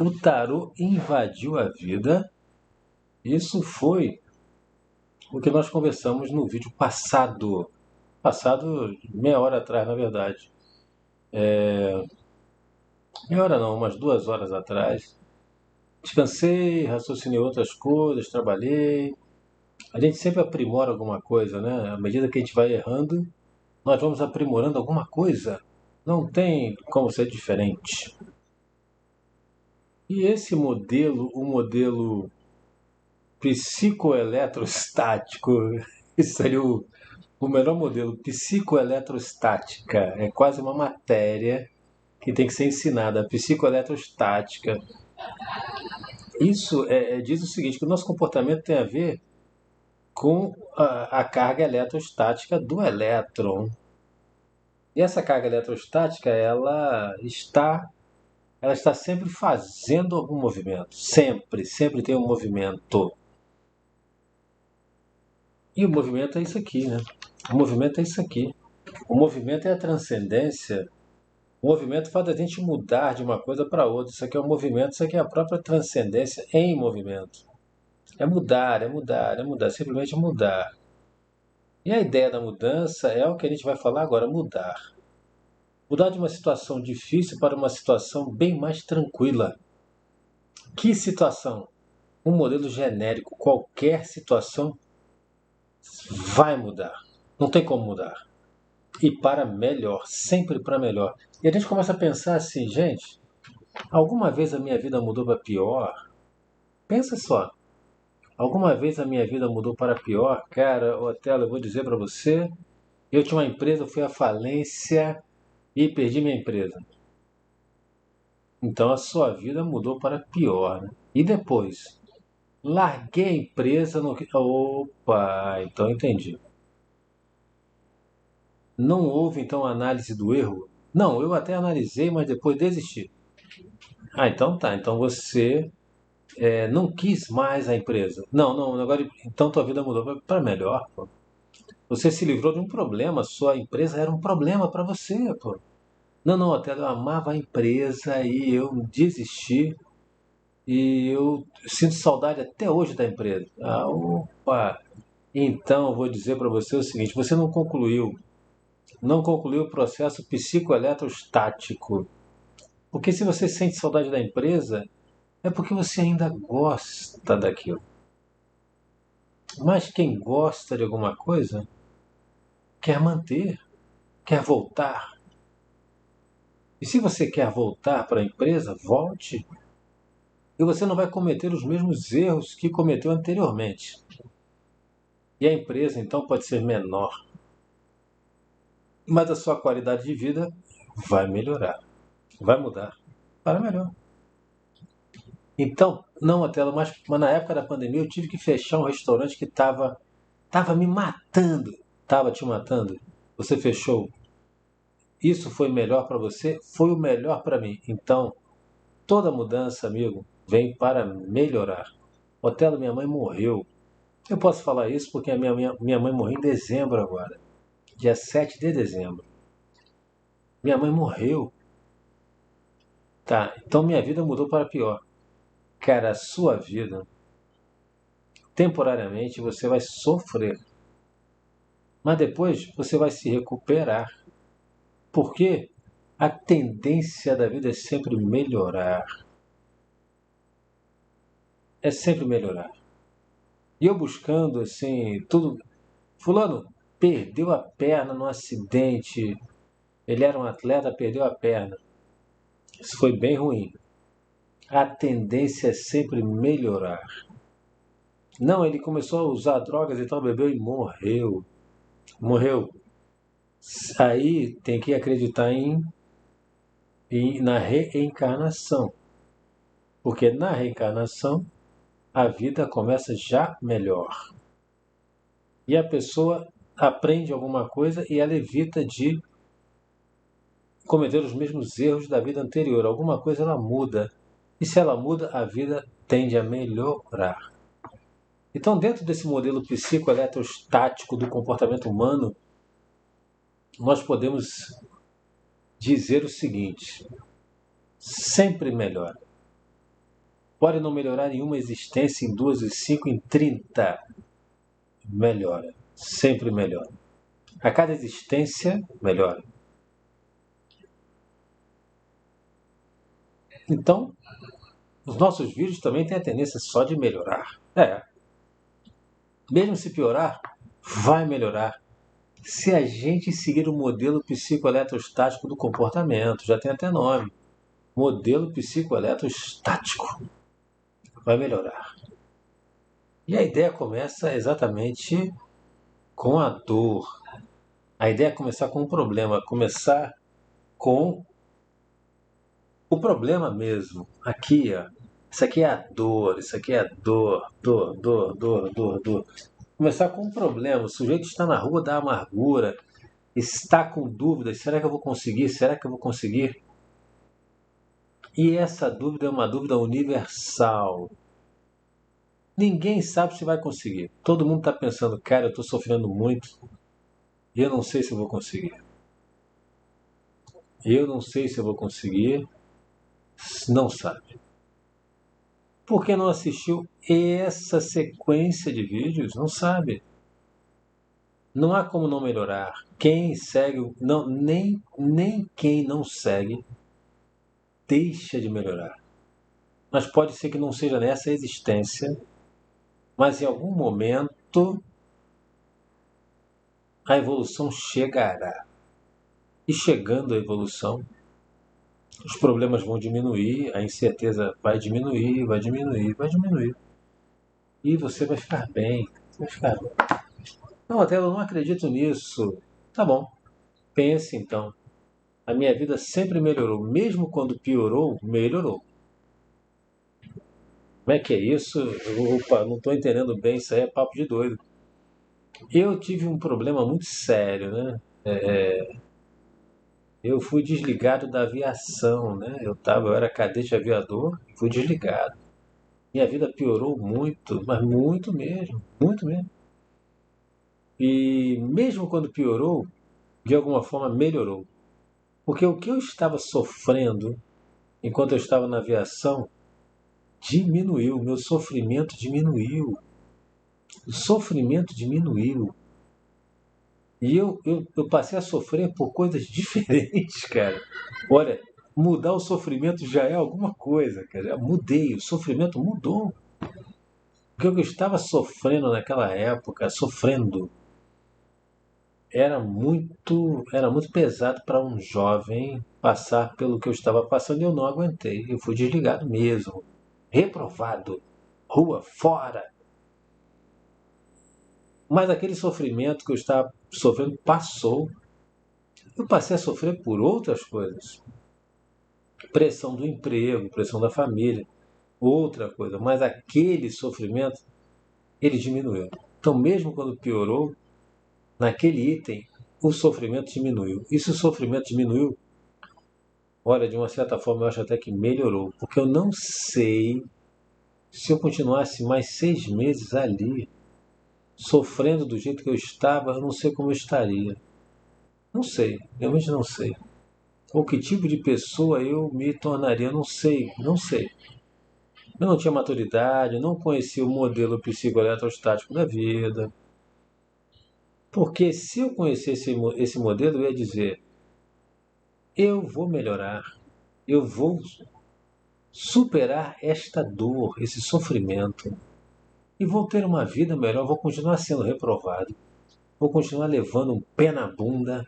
O tarô invadiu a vida. Isso foi o que nós conversamos no vídeo passado. Passado meia hora atrás, na verdade. Meia hora não, umas 2 horas atrás. Descansei, raciocinei outras coisas, trabalhei. A gente sempre aprimora alguma coisa, né? À medida que a gente vai errando, nós vamos aprimorando alguma coisa. Não tem como ser diferente. E esse modelo, o modelo psicoeletrostático, esse seria o melhor modelo. Psicoeletrostática é quase uma matéria que tem que ser ensinada. A psicoeletrostática. Isso diz o seguinte, que o nosso comportamento tem a ver com a carga eletrostática do elétron. E essa carga eletrostática, ela está sempre fazendo algum movimento. Sempre tem um movimento. E o movimento é isso aqui, né? O movimento é isso aqui. O movimento é a transcendência. O movimento faz a gente mudar de uma coisa para outra. Isso aqui é o movimento, isso aqui é a própria transcendência em movimento. É mudar, é mudar, é mudar, simplesmente mudar. E a ideia da mudança é o que a gente vai falar agora, mudar. Mudar de uma situação difícil para uma situação bem mais tranquila. Que situação? Um modelo genérico, qualquer situação vai mudar. Não tem como mudar. E para melhor, sempre para melhor. E a gente começa a pensar assim, gente, alguma vez a minha vida mudou para pior? Pensa só. Alguma vez a minha vida mudou para pior? Cara, Otelo, eu vou dizer para você, eu tinha uma empresa, fui à falência e perdi minha empresa. Então a sua vida mudou para pior, né? E depois? Larguei a empresa no... Opa, então entendi. Não houve então análise do erro? Não, eu até analisei, mas depois desisti. Ah, então tá. Então você não quis mais a empresa. Não, não, agora então tua vida mudou para melhor, pô. Você se livrou de um problema, sua empresa era um problema para você, pô. Não, não, até eu amava a empresa e eu desisti e eu sinto saudade até hoje da empresa. Ah, opa. Então eu vou dizer para você o seguinte, você não concluiu o processo psicoeletrostático. Porque se você sente saudade da empresa, é porque você ainda gosta daquilo. Mas quem gosta de alguma coisa quer manter, quer voltar. E se você quer voltar para a empresa, volte. E você não vai cometer os mesmos erros que cometeu anteriormente. E a empresa então pode ser menor, mas a sua qualidade de vida vai melhorar, vai mudar para melhor. Então, não, Otelo, mas na época da pandemia eu tive que fechar um restaurante que estava me matando. Estava te matando. Você fechou. Isso foi melhor para você? Foi o melhor para mim. Então, toda mudança, amigo, vem para melhorar. Otelo, minha mãe morreu. Eu posso falar isso porque a minha mãe morreu em dezembro agora. Dia 7 de dezembro. Minha mãe morreu. Tá, então minha vida mudou para pior. Cara, a sua vida, temporariamente, você vai sofrer. Mas depois você vai se recuperar. Porque a tendência da vida é sempre melhorar. É sempre melhorar. E eu buscando, assim, tudo. Fulano perdeu a perna num acidente. Ele era um atleta, perdeu a perna. Isso foi bem ruim. A tendência é sempre melhorar. Não, ele começou a usar drogas e tal, bebeu e morreu. Morreu. Aí tem que acreditar na reencarnação. Porque na reencarnação a vida começa já melhor. E a pessoa aprende alguma coisa e ela evita de cometer os mesmos erros da vida anterior. Alguma coisa ela muda. E se ela muda, a vida tende a melhorar. Então, dentro desse modelo psicoeletrostático do comportamento humano, nós podemos dizer o seguinte: sempre melhora. Pode não melhorar em uma existência, em duas, em 5, em 30. Melhora. Sempre melhora. A cada existência, melhora. Então, os nossos vídeos também têm a tendência só de melhorar. Mesmo se piorar, vai melhorar. Se a gente seguir o modelo psicoeletrostático do comportamento, já tem até nome. Modelo psicoeletrostático. Vai melhorar. E a ideia começa exatamente com a dor. A ideia é começar com um problema, começar com o problema mesmo. Aqui, ó. Isso aqui é a dor, isso aqui é a dor, dor, dor, dor, dor, dor. Começar com um problema. O sujeito está na rua da amargura, está com dúvidas: será que eu vou conseguir? Será que eu vou conseguir? E essa dúvida é uma dúvida universal. Ninguém sabe se vai conseguir. Todo mundo está pensando: cara, eu estou sofrendo muito e eu não sei se eu vou conseguir. Eu não sei se eu vou conseguir. Não sabe. Por que não assistiu essa sequência de vídeos? Não sabe. Não há como não melhorar. Quem segue, não, nem quem não segue, deixa de melhorar. Mas pode ser que não seja nessa existência, mas em algum momento a evolução chegará. E chegando a evolução, os problemas vão diminuir, a incerteza vai diminuir, vai diminuir, vai diminuir. E você vai ficar bem, vai ficar bem. Não, até eu não acredito nisso. Tá bom, pense então. A minha vida sempre melhorou, mesmo quando piorou, melhorou. Como é que é isso? Opa, não estou entendendo bem, isso aí é papo de doido. Eu tive um problema muito sério, né? Eu fui desligado da aviação, né? Eu era cadete aviador e fui desligado. Minha vida piorou muito, mas muito mesmo, muito mesmo. E mesmo quando piorou, de alguma forma melhorou. Porque o que eu estava sofrendo enquanto eu estava na aviação diminuiu, meu sofrimento diminuiu. O sofrimento diminuiu. E eu passei a sofrer por coisas diferentes, cara. Olha, mudar o sofrimento já é alguma coisa, cara. Já mudei, o sofrimento mudou. Porque o que eu estava sofrendo naquela época, sofrendo, era muito pesado para um jovem passar pelo que eu estava passando e eu não aguentei. Eu fui desligado mesmo. Reprovado. Rua fora. Mas aquele sofrimento que eu estava sofrendo passou. Eu passei a sofrer por outras coisas. Pressão do emprego, pressão da família, outra coisa. Mas aquele sofrimento, ele diminuiu. Então, mesmo quando piorou, naquele item, o sofrimento diminuiu. E se o sofrimento diminuiu, olha, de uma certa forma eu acho até que melhorou. Porque eu não sei se eu continuasse mais 6 meses ali, sofrendo do jeito que eu estava, eu não sei como eu estaria. Não sei, realmente não sei. Ou que tipo de pessoa eu me tornaria, não sei, não sei. Eu não tinha maturidade, não conhecia o modelo psicoeletrostático da vida. Porque se eu conhecesse esse modelo, eu ia dizer: eu vou melhorar, eu vou superar esta dor, esse sofrimento, e vou ter uma vida melhor, vou continuar sendo reprovado, vou continuar levando um pé na bunda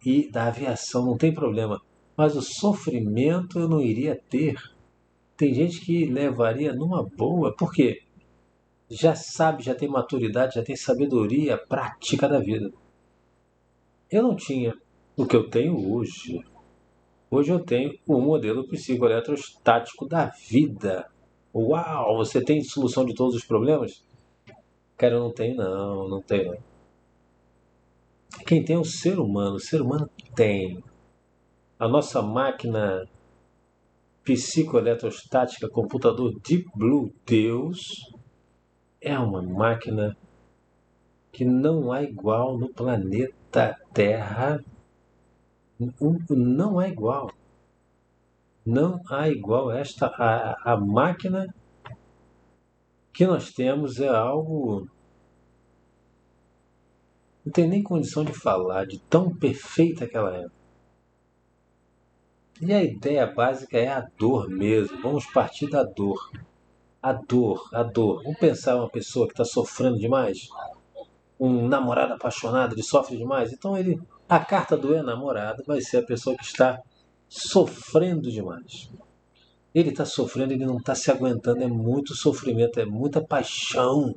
e da aviação, não tem problema. Mas o sofrimento eu não iria ter. Tem gente que levaria numa boa, porque já sabe, já tem maturidade, já tem sabedoria prática da vida. Eu não tinha o que eu tenho hoje. Hoje eu tenho um modelo psicoeletrostático da vida. Uau, você tem solução de todos os problemas? Cara, eu não tenho não, não tenho não. Quem tem é o ser humano tem. A nossa máquina psicoeletrostática, computador Deep Blue Deus, é uma máquina que não há igual no planeta Terra. Não há igual. Não há igual esta a máquina que nós temos é algo, não tem nem condição de falar, de tão perfeita que ela é. E a ideia básica é a dor mesmo. Vamos partir da dor. A dor, a dor. Vamos pensar uma pessoa que está sofrendo demais, um namorado apaixonado, ele sofre demais. Então a carta do enamorado vai ser a pessoa que está sofrendo demais. Ele está sofrendo, ele não está se aguentando, é muito sofrimento, é muita paixão.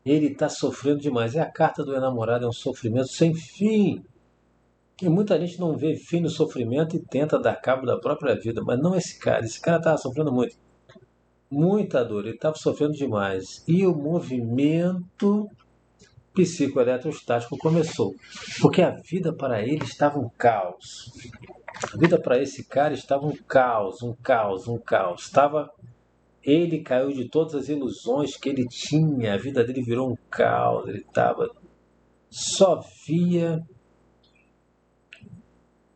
Ele está sofrendo demais. E a carta do enamorado é um sofrimento sem fim. E muita gente não vê fim no sofrimento e tenta dar cabo da própria vida. Mas não esse cara. Esse cara estava sofrendo muito. Muita dor. Ele estava sofrendo demais. E o movimento psicoeletrostático começou. Porque a vida para ele estava um caos. A vida para esse cara estava um caos, um caos, um caos. Ele caiu de todas as ilusões que ele tinha. A vida dele virou um caos. Ele estava só via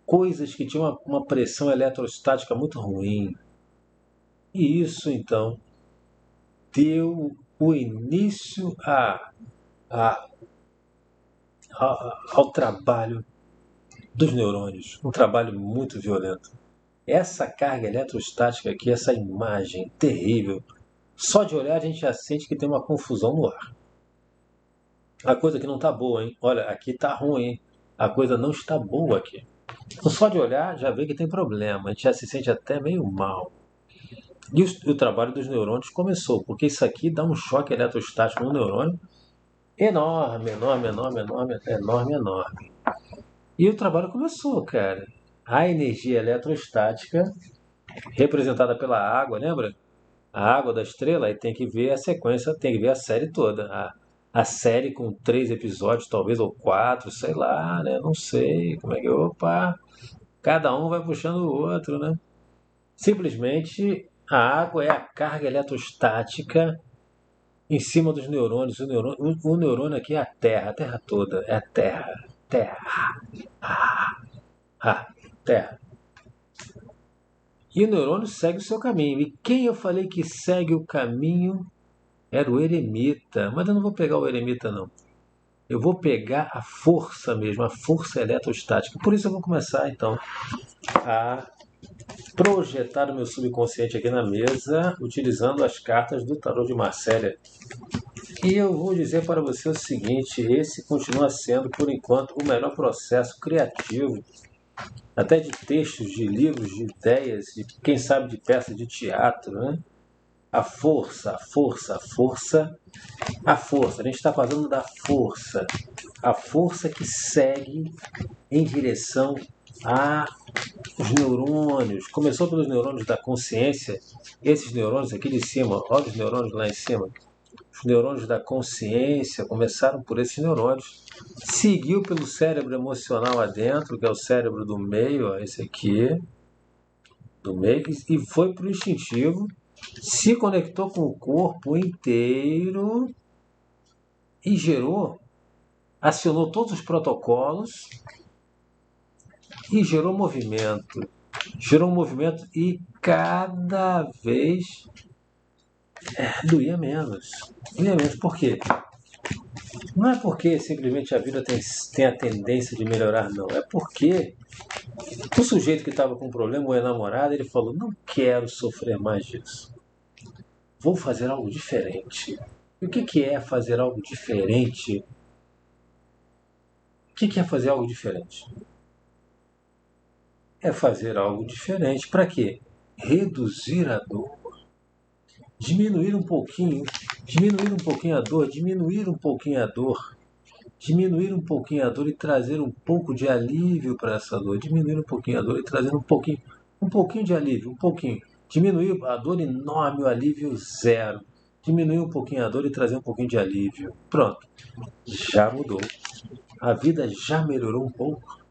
coisas que tinham uma pressão eletrostática muito ruim. E isso, então, deu o início a, ao trabalho dos neurônios, um trabalho muito violento. Essa carga eletrostática aqui, essa imagem terrível, só de olhar a gente já sente que tem uma confusão no ar. A coisa que não está boa, hein? Olha, aqui está ruim, hein? A coisa não está boa aqui. Então, só de olhar já vê que tem problema, a gente já se sente até meio mal. E o trabalho dos neurônios começou, porque isso aqui dá um choque eletrostático no neurônio enorme, enorme, enorme, enorme, enorme, enorme. E o trabalho começou, cara. A energia eletrostática, representada pela água, lembra? A água da estrela, aí tem que ver a sequência, tem que ver a série toda. A série com 3 episódios, talvez, ou 4, sei lá, né? Não sei como é que. Opa! Cada um vai puxando o outro, né? Simplesmente a água é a carga eletrostática em cima dos neurônios. O neurônio aqui é a Terra toda. É a Terra. Terra. Terra. E o neurônio segue o seu caminho. E quem eu falei que segue o caminho era o eremita. Mas eu não vou pegar o eremita, não. Eu vou pegar a força mesmo, a força eletrostática. Por isso eu vou começar, então, a projetar o meu subconsciente aqui na mesa, utilizando as cartas do tarô de Marcélia. E eu vou dizer para você o seguinte: esse continua sendo, por enquanto, o melhor processo criativo, até de textos, de livros, de ideias, de, quem sabe de peças de teatro, né? A força, a força, a força, a força. A gente está falando da força. A força que segue em direção aos neurônios. Começou pelos neurônios da consciência. Esses neurônios aqui de cima, olha os neurônios lá em cima. Os neurônios da consciência começaram por esses neurônios. Seguiu pelo cérebro emocional adentro, que é o cérebro do meio, ó, esse aqui, do meio, e foi para o instintivo, se conectou com o corpo inteiro e gerou, acionou todos os protocolos e gerou movimento. Gerou um movimento e cada vez doía menos. Doía menos. Por quê? Não é porque simplesmente a vida tem a tendência de melhorar, não. É porque o sujeito que estava com um problema, o enamorado, ele falou: não quero sofrer mais disso. Vou fazer algo diferente. E o que é fazer algo diferente? O que é fazer algo diferente? É fazer algo diferente. Para quê? Reduzir a dor. Diminuir um pouquinho a dor, diminuir um pouquinho a dor, diminuir um pouquinho a dor e trazer um pouco de alívio para essa dor, diminuir um pouquinho a dor e trazer um pouquinho de alívio, um pouquinho, diminuir a dor enorme, o alívio zero, diminuir um pouquinho a dor e trazer um pouquinho de alívio. Pronto, já mudou, a vida já melhorou um pouco.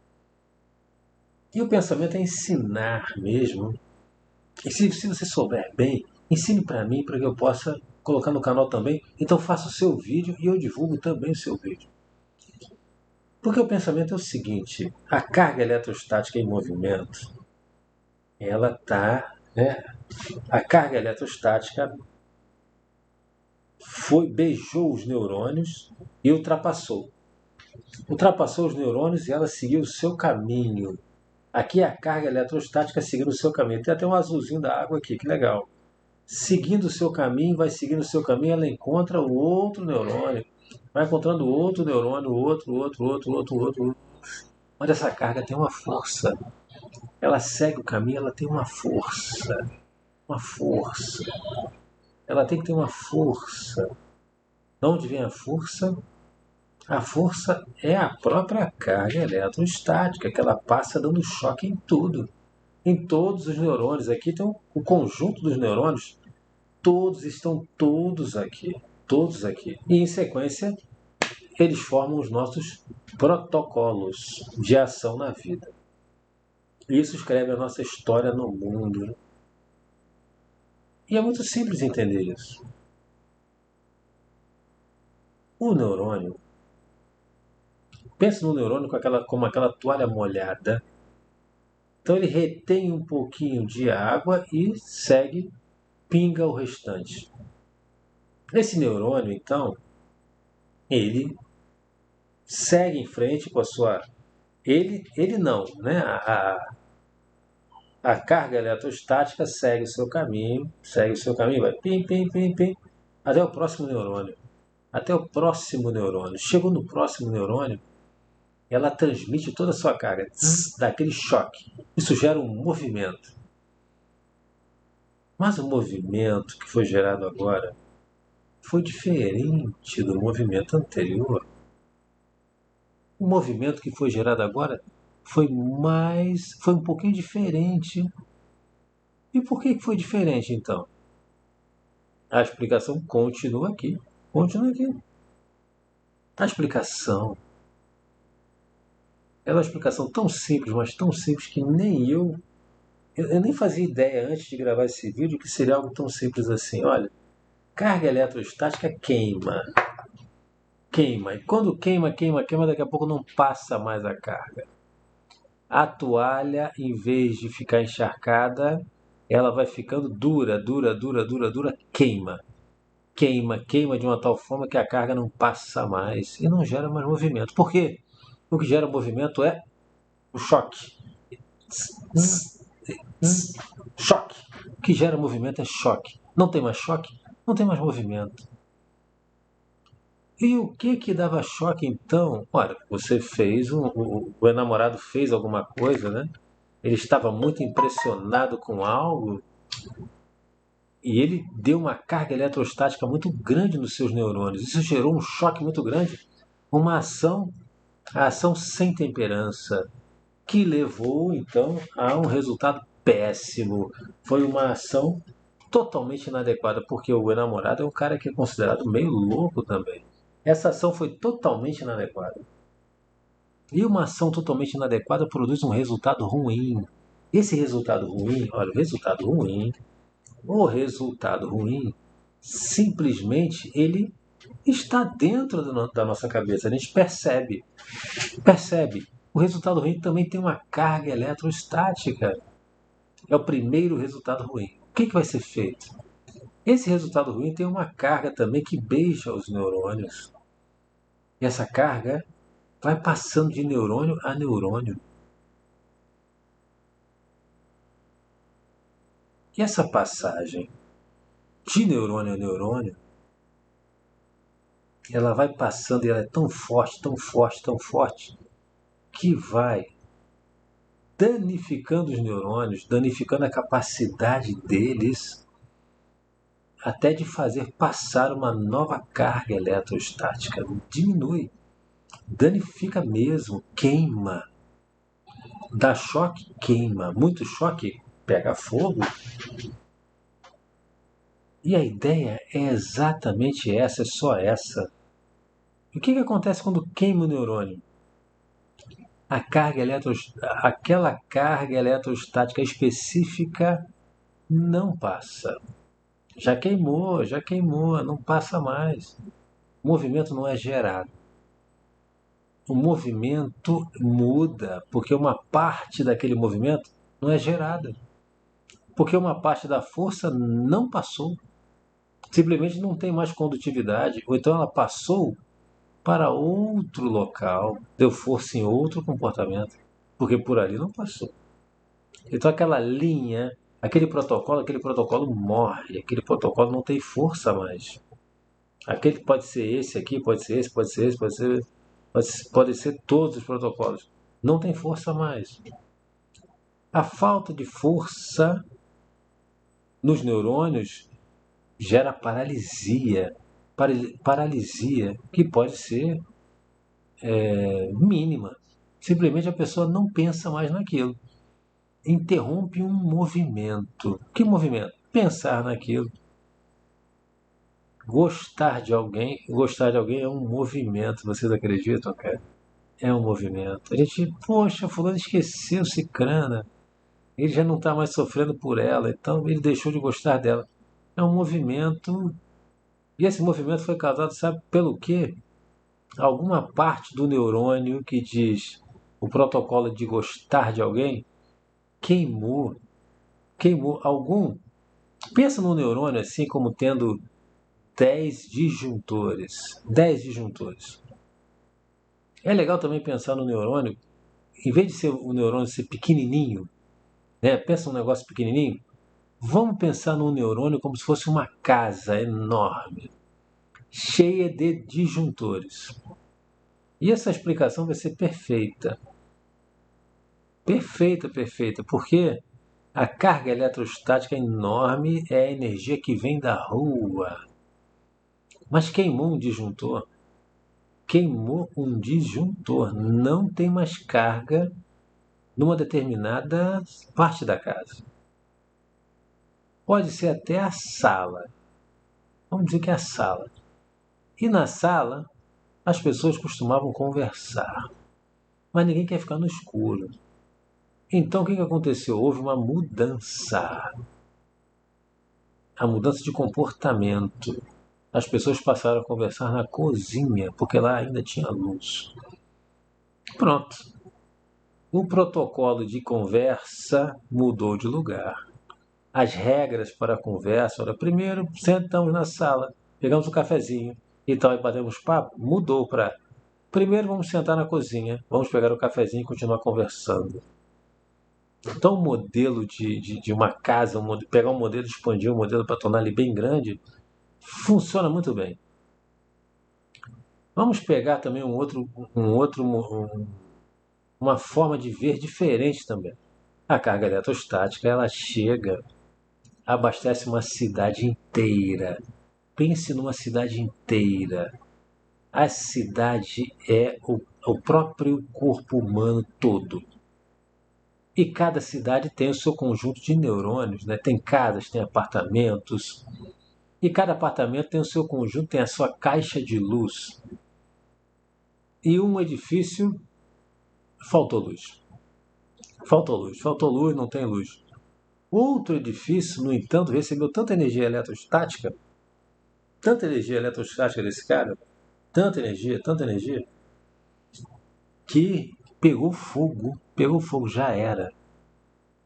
E o pensamento é ensinar mesmo. E se você souber bem, ensine para mim, para que eu possa colocar no canal também. Então faça o seu vídeo e eu divulgo também o seu vídeo. Porque o pensamento é o seguinte: a carga eletrostática em movimento, ela está, né? A carga eletrostática beijou os neurônios e ultrapassou. Ultrapassou os neurônios e ela seguiu o seu caminho. Aqui é a carga eletrostática seguindo o seu caminho. Tem até um azulzinho da água aqui, que legal. Seguindo o seu caminho, vai seguindo o seu caminho, ela encontra o outro neurônio. Vai encontrando outro neurônio, outro. Mas essa carga tem uma força. Ela segue o caminho, ela tem uma força. Uma força. Ela tem que ter uma força. De onde vem a força? A força é a própria carga eletrostática, que ela passa dando choque em tudo. Em todos os neurônios. Aqui tem o conjunto dos neurônios. Todos estão todos aqui. Todos aqui. E em sequência, eles formam os nossos protocolos de ação na vida. Isso escreve a nossa história no mundo. E é muito simples entender isso. O neurônio, pensa no neurônio como aquela toalha molhada. Então ele retém um pouquinho de água e segue, pinga o restante. Esse neurônio, então, ele segue em frente com a sua... Ele não, né? A carga eletrostática segue o seu caminho, vai pim, até o próximo neurônio. Até o próximo neurônio. Chegou no próximo neurônio, ela transmite toda a sua carga, dá aquele choque. Isso gera um movimento. Mas o movimento que foi gerado agora foi diferente do movimento anterior. O movimento que foi gerado agora foi um pouquinho diferente. E por que foi diferente, então? A explicação continua aqui. Continua aqui. A explicação é uma explicação tão simples, mas tão simples que nem eu nem fazia ideia antes de gravar esse vídeo que seria algo tão simples assim. Olha, carga eletrostática queima. Queima. E quando queima, daqui a pouco não passa mais a carga. A toalha, em vez de ficar encharcada, ela vai ficando dura, queima. Queima de uma tal forma que a carga não passa mais e não gera mais movimento. Por quê? O que gera movimento é o choque. Choque. O que gera movimento é choque. Não tem mais choque, não tem mais movimento. E o que dava choque então? Olha, você fez, o namorado fez alguma coisa, né? Ele estava muito impressionado com algo e ele deu uma carga eletrostática muito grande nos seus neurônios. Isso gerou um choque muito grande, uma ação, a ação sem temperança, que levou então a um resultado péssimo. Foi uma ação totalmente inadequada, porque o namorado é um cara que é considerado meio louco também. Essa ação foi totalmente inadequada. E uma ação totalmente inadequada produz um resultado ruim. Esse resultado ruim, olha, o resultado ruim, simplesmente ele está dentro da nossa cabeça. A gente percebe. O resultado ruim também tem uma carga eletrostática. É o primeiro resultado ruim. O que vai ser feito? Esse resultado ruim tem uma carga também que beija os neurônios. E essa carga vai passando de neurônio a neurônio. E essa passagem de neurônio a neurônio, ela vai passando e ela é tão forte, que vai danificando os neurônios, danificando a capacidade deles até de fazer passar uma nova carga eletrostática. Diminui, danifica mesmo, queima. Dá choque, queima. Muito choque, pega fogo. E a ideia é exatamente essa, é só essa. O que acontece quando queima o neurônio? Aquela carga eletrostática específica não passa. Já queimou, não passa mais. O movimento não é gerado. O movimento muda, porque uma parte daquele movimento não é gerada. Porque uma parte da força não passou. simplesmente não tem mais condutividade, ou então ela passou para outro local, deu força em outro comportamento, porque por ali não passou. Então aquela linha, aquele protocolo morre, aquele protocolo não tem força mais. Aquele pode ser esse aqui, pode ser esse, pode ser esse, pode ser todos os protocolos. Não tem força mais. A falta de força nos neurônios gera paralisia. Paralisia que pode ser mínima. Simplesmente a pessoa não pensa mais naquilo. Interrompe um movimento. Que movimento? Pensar naquilo. Gostar de alguém é um movimento. Vocês acreditam, cara? É um movimento. A gente, poxa, fulano esqueceu Cicrana. Ele já não está mais sofrendo por ela, então ele deixou de gostar dela. É um movimento. E esse movimento foi causado, sabe pelo quê? Alguma parte do neurônio que diz o protocolo de gostar de alguém queimou. Queimou algum. Pensa no neurônio assim como tendo 10 disjuntores. 10 disjuntores. É legal também pensar no neurônio, em vez de ser o neurônio ser pequenininho, né? Pensa num negócio pequenininho. Vamos pensar no neurônio como se fosse uma casa enorme, cheia de disjuntores. E essa explicação vai ser perfeita. Perfeita, perfeita, porque a carga eletrostática enorme é a energia que vem da Rua. Mas queimou um disjuntor. Queimou um disjuntor. Não tem mais carga numa determinada parte da casa. Pode ser até a sala. Vamos dizer que é a sala. E na sala, as pessoas costumavam conversar. Mas ninguém quer ficar no escuro. Então o que aconteceu? Houve uma mudança. A mudança de comportamento. As pessoas passaram a conversar na cozinha, porque lá ainda tinha luz. Pronto. O protocolo de conversa mudou de lugar. As regras para a conversa, olha, primeiro sentamos na sala, pegamos um cafezinho e tal, e batemos papo, mudou para primeiro vamos sentar na cozinha, vamos pegar o cafezinho e continuar conversando. Então o modelo de uma casa, pegar um modelo, expandir um modelo para tornar ele bem grande, funciona muito bem. Vamos pegar também uma forma de ver diferente também. A carga eletrostática, ela chega, abastece uma cidade inteira. Pense numa cidade inteira. A cidade é o próprio corpo humano todo. E cada cidade tem o seu conjunto de neurônios, né? Tem casas, tem apartamentos. E cada apartamento tem o seu conjunto, tem a sua caixa de luz. E um edifício faltou luz. Faltou luz, não tem luz. Outro edifício, no entanto, recebeu tanta energia eletrostática desse cara, tanta energia, que pegou fogo, já era.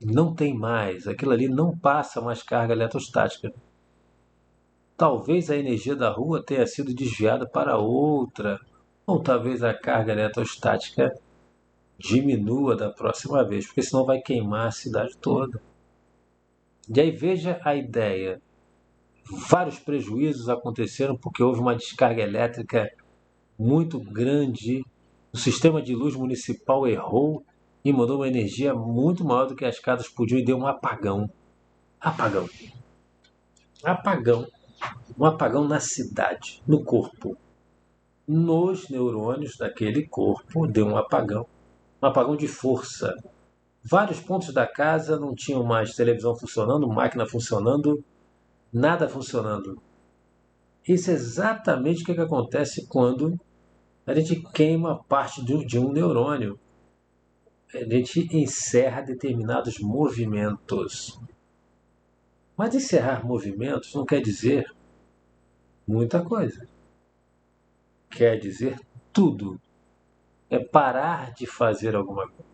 Não tem mais, aquilo ali não passa mais carga eletrostática. Talvez a energia da Rua tenha sido desviada para outra, ou talvez a carga eletrostática diminua da próxima vez, porque senão vai queimar a cidade toda. E aí veja a ideia. Vários prejuízos aconteceram porque houve uma descarga elétrica muito grande. O sistema de luz municipal errou e mandou uma energia muito maior do que as casas podiam e deu um apagão. Apagão. Apagão. Um apagão na cidade, no corpo. Nos neurônios daquele corpo deu um apagão. Um apagão de força. Vários pontos da casa não tinham mais televisão funcionando, máquina funcionando, nada funcionando. Isso é exatamente o que acontece quando a gente queima parte de um neurônio. A gente encerra determinados movimentos. Mas encerrar movimentos não quer dizer muita coisa. Quer dizer tudo. É parar de fazer alguma coisa.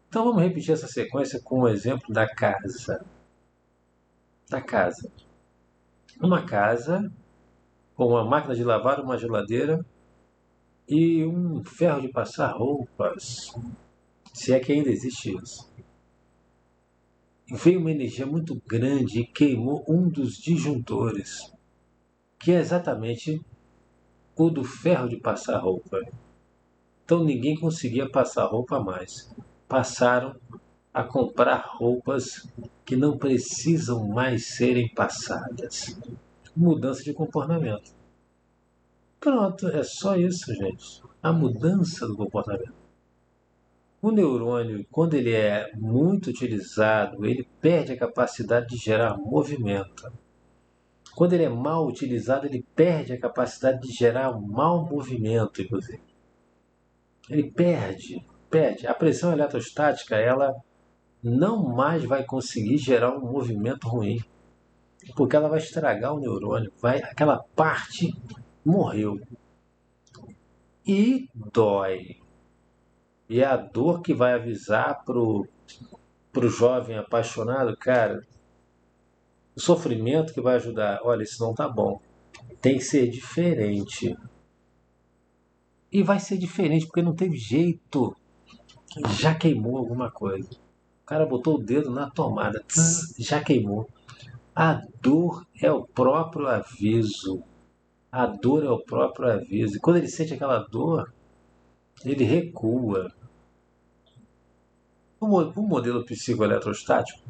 Então vamos repetir essa sequência com o exemplo da casa. Da casa. uma casa com uma máquina de lavar, uma geladeira e um ferro de passar roupas, se é que ainda existe isso. Veio uma energia muito grande e queimou um dos disjuntores, que é exatamente o do ferro de passar roupa. Então ninguém conseguia passar roupa mais. Passaram a comprar roupas que não precisam mais serem passadas. Mudança de comportamento. Pronto, é só isso, gente. A mudança do comportamento. O neurônio, quando ele é muito utilizado, ele perde a capacidade de gerar movimento. Quando ele é mal utilizado, ele perde a capacidade de gerar um mau movimento, inclusive. Ele perde. A pressão eletrostática, ela não mais vai conseguir gerar um movimento ruim, porque ela vai estragar o neurônio, aquela parte morreu. E dói. E é a dor que vai avisar pro jovem apaixonado, cara, o sofrimento que vai ajudar, olha, isso não tá bom. Tem que ser diferente. E vai ser diferente porque não teve jeito. Já queimou alguma coisa. O cara botou o dedo na tomada, já queimou. A dor é o próprio aviso. A dor é o próprio aviso. E quando ele sente aquela dor, ele recua. O modelo psicoeletrostático,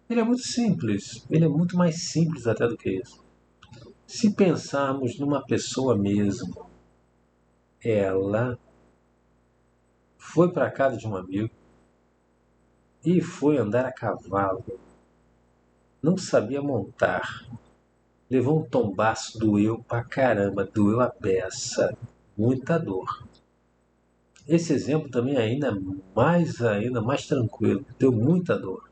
ele é muito simples. Ele é muito mais simples até do que isso. Se pensarmos numa pessoa mesmo, ela foi para a casa de um amigo e foi andar a cavalo. Não sabia montar. Levou um tombaço, doeu pra caramba, doeu a beça. Muita dor. Esse exemplo também ainda mais tranquilo, deu muita dor.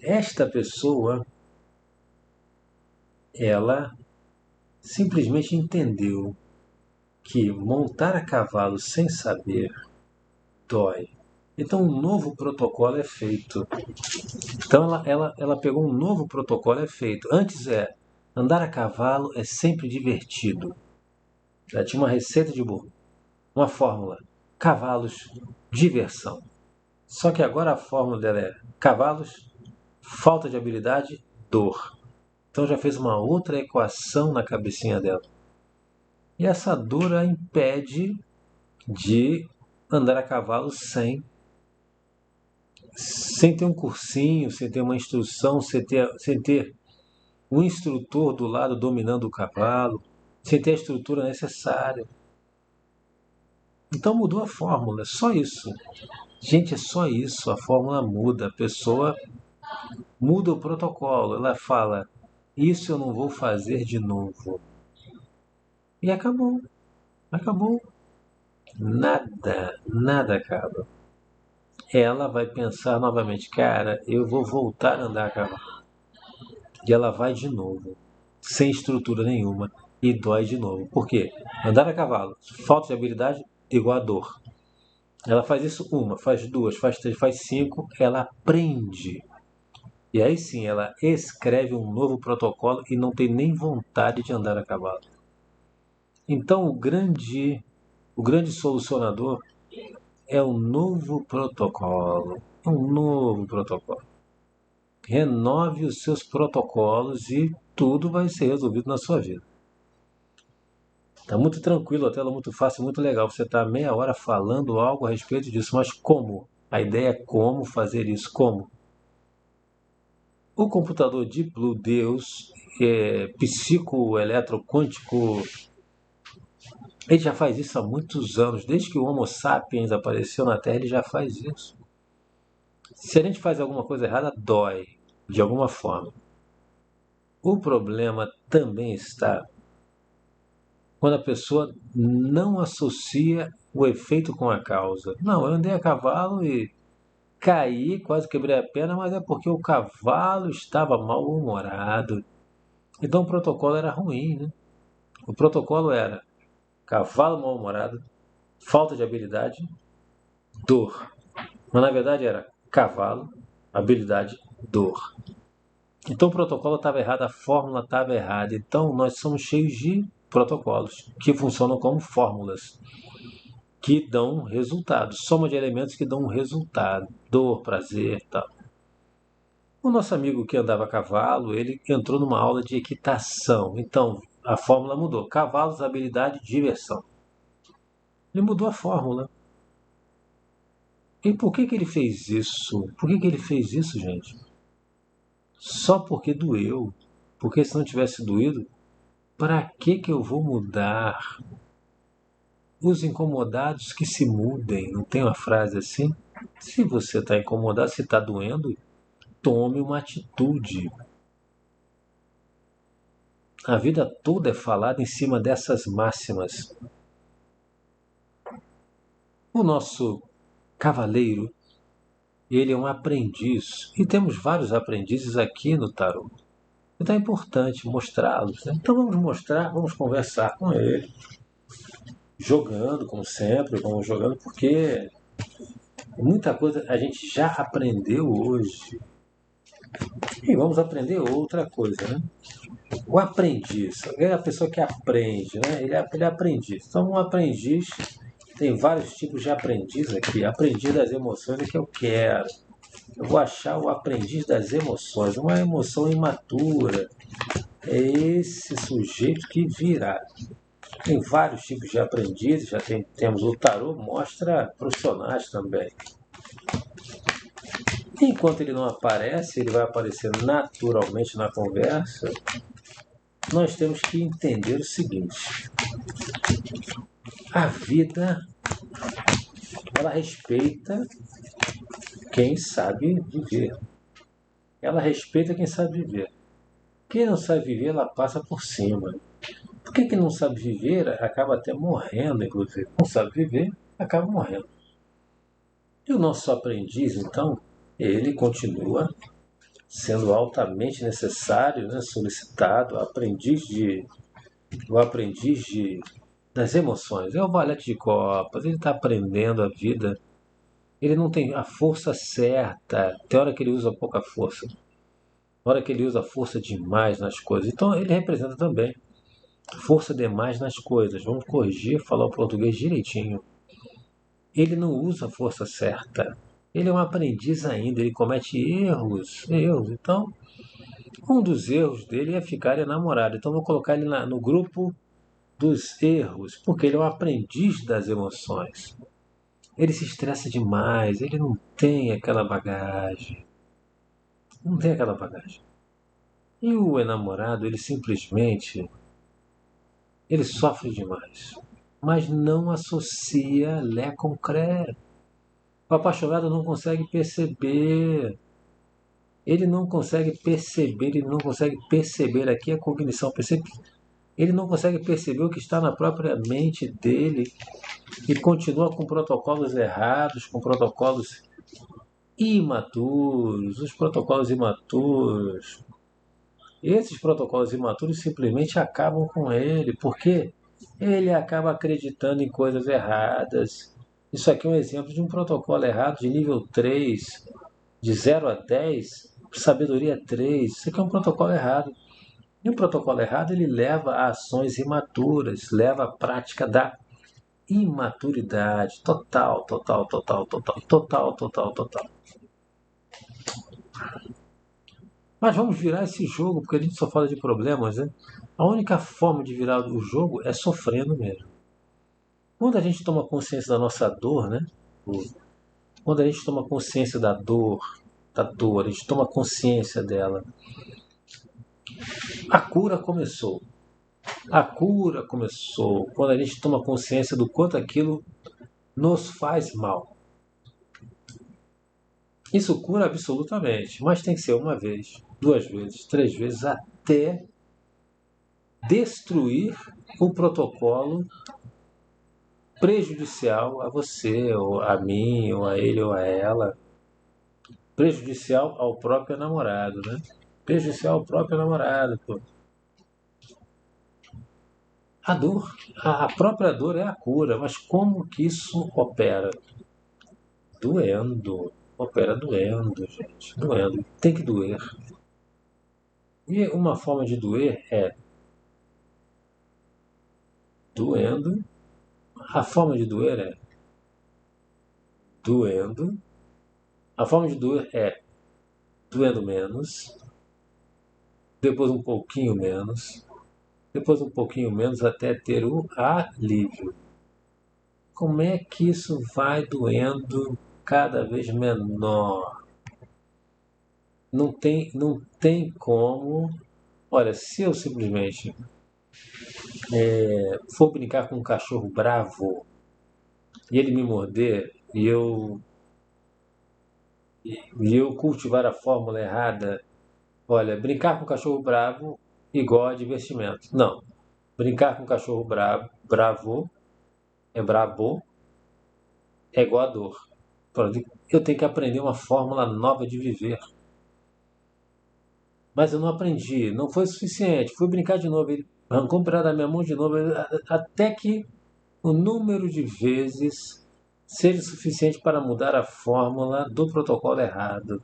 Esta pessoa, ela simplesmente entendeu que montar a cavalo sem saber dói. Então um novo protocolo é feito. Então ela pegou um novo protocolo é feito. Antes andar a cavalo é sempre divertido. Ela tinha uma receita de bolo, uma fórmula. Cavalos, diversão. Só que agora a fórmula dela é cavalos, falta de habilidade, dor. Então já fez uma outra equação na cabecinha dela. E essa dor a impede de andar a cavalo sem ter um cursinho, sem ter uma instrução, sem ter um instrutor do lado dominando o cavalo, sem ter a estrutura necessária. Então mudou a fórmula, é só isso. Gente, é só isso, a fórmula muda, a pessoa muda o protocolo, ela fala, isso eu não vou fazer de novo. E acabou. Nada acaba. Ela vai pensar novamente, cara, eu vou voltar a andar a cavalo. E ela vai de novo, sem estrutura nenhuma, e dói de novo. Por quê? Andar a cavalo, falta de habilidade igual a dor. Ela faz isso uma, faz duas, faz três, faz cinco, ela aprende. E aí sim, ela escreve um novo protocolo e não tem nem vontade de andar a cavalo. Então o grande solucionador é um novo protocolo. É um novo protocolo. Renove os seus protocolos e tudo vai ser resolvido na sua vida. Está muito tranquilo, a tela muito fácil, muito legal. Você está meia hora falando algo a respeito disso, mas como? A ideia é como fazer isso. Como? O computador Deep Blue Deus, psicoeletroquântico, ele já faz isso há muitos anos. Desde que o Homo sapiens apareceu na Terra, ele já faz isso. Se a gente faz alguma coisa errada, dói, de alguma forma. O problema também está quando a pessoa não associa o efeito com a causa. Não, eu andei a cavalo e caí, quase quebrei a perna, mas é porque o cavalo estava mal-humorado. Então o protocolo era ruim, né? O protocolo era cavalo mal-humorado, falta de habilidade, dor. Mas na verdade era cavalo, habilidade, dor. Então o protocolo estava errado, a fórmula estava errada. Então nós somos cheios de protocolos que funcionam como fórmulas que dão resultado, soma de elementos que dão um resultado, dor, prazer, tal. O nosso amigo que andava a cavalo, ele entrou numa aula de equitação. Então a fórmula mudou: cavalos, habilidade, diversão. Ele mudou a fórmula. E por que ele fez isso? Por que ele fez isso, gente? Só porque doeu. Porque se não tivesse doído, para que eu vou mudar? Os incomodados que se mudem. Não tem uma frase assim? Se você está incomodado, se está doendo, tome uma atitude. A vida toda é falada em cima dessas máximas. O nosso cavaleiro, ele é um aprendiz. E temos vários aprendizes aqui no tarô. Então é importante mostrá-los, né? Então vamos mostrar, vamos conversar com ele. Jogando, como sempre, vamos jogando, porque muita coisa a gente já aprendeu hoje. E vamos aprender outra coisa, né? O aprendiz, é a pessoa que aprende, né? Ele é aprendiz. Então, um aprendiz, tem vários tipos de aprendiz aqui. Aprendiz das emoções é que eu quero. Eu vou achar o aprendiz das emoções, uma emoção imatura. É esse sujeito que virá. Tem vários tipos de aprendizes, temos o tarô, mostra profissionais também. Enquanto ele não aparece, ele vai aparecer naturalmente na conversa. Nós temos que entender o seguinte: a vida, ela respeita quem sabe viver. Ela respeita quem sabe viver. Quem não sabe viver, ela passa por cima. Porque quem não sabe viver acaba até morrendo, inclusive. Não sabe viver, acaba morrendo. E o nosso aprendiz, então, ele continua sendo altamente necessário, né, solicitado, o aprendiz das emoções. É o valete de copas, ele está aprendendo a vida. Ele não tem a força certa. Tem hora que ele usa pouca força. Tem hora que ele usa força demais nas coisas. Então ele representa também força demais nas coisas. Vamos corrigir, falar o português direitinho. Ele não usa a força certa. Ele é um aprendiz ainda, ele comete erros. Então, um dos erros dele é ficar enamorado. Então, vou colocar ele no grupo dos erros, porque ele é um aprendiz das emoções. Ele se estressa demais, ele não tem aquela bagagem. Não tem aquela bagagem. E o enamorado, ele simplesmente, ele sofre demais, mas não associa Lé com Cré. O apaixonado não consegue perceber. Ele não consegue perceber aqui a cognição, ele não consegue perceber o que está na própria mente dele e continua com protocolos errados, com protocolos imaturos, os protocolos imaturos. Esses protocolos imaturos simplesmente acabam com ele, porque ele acaba acreditando em coisas erradas. Isso aqui é um exemplo de um protocolo errado de nível 3, de 0 a 10, sabedoria 3. Isso aqui é um protocolo errado. E um protocolo errado ele leva a ações imaturas, leva à prática da imaturidade total, total, total, total, total, total, total. Mas vamos virar esse jogo, porque a gente só fala de problemas, né? A única forma de virar o jogo é sofrendo mesmo. Quando a gente toma consciência da nossa dor, né? Quando a gente toma consciência da dor, a gente toma consciência dela. A cura começou. A cura começou quando a gente toma consciência do quanto aquilo nos faz mal. Isso cura absolutamente, mas tem que ser uma vez, duas vezes, três vezes, até destruir o protocolo prejudicial a você, ou a mim, ou a ele, ou a ela. Prejudicial ao próprio namorado, né? Prejudicial ao próprio namorado, pô. A dor, a própria dor é a cura, mas como que isso opera? Doendo. Opera doendo, gente. Doendo. Tem que doer. E uma forma de doer é doendo. A forma de doer é doendo. A forma de doer é doendo menos, depois um pouquinho menos, depois um pouquinho menos até ter o alívio. Como é que isso vai doendo cada vez menor? Não tem como. Olha, se eu simplesmente for brincar com um cachorro bravo e ele me morder e eu cultivar a fórmula errada, olha, brincar com um cachorro bravo igual a divertimento. Não. Brincar com um cachorro bravo, é brabo, é igual a dor. Eu tenho que aprender uma fórmula nova de viver. Mas eu não aprendi, não foi suficiente. Fui brincar de novo, ele arrancou um pedaço da minha mão de novo, até que o número de vezes seja suficiente para mudar a fórmula do protocolo errado.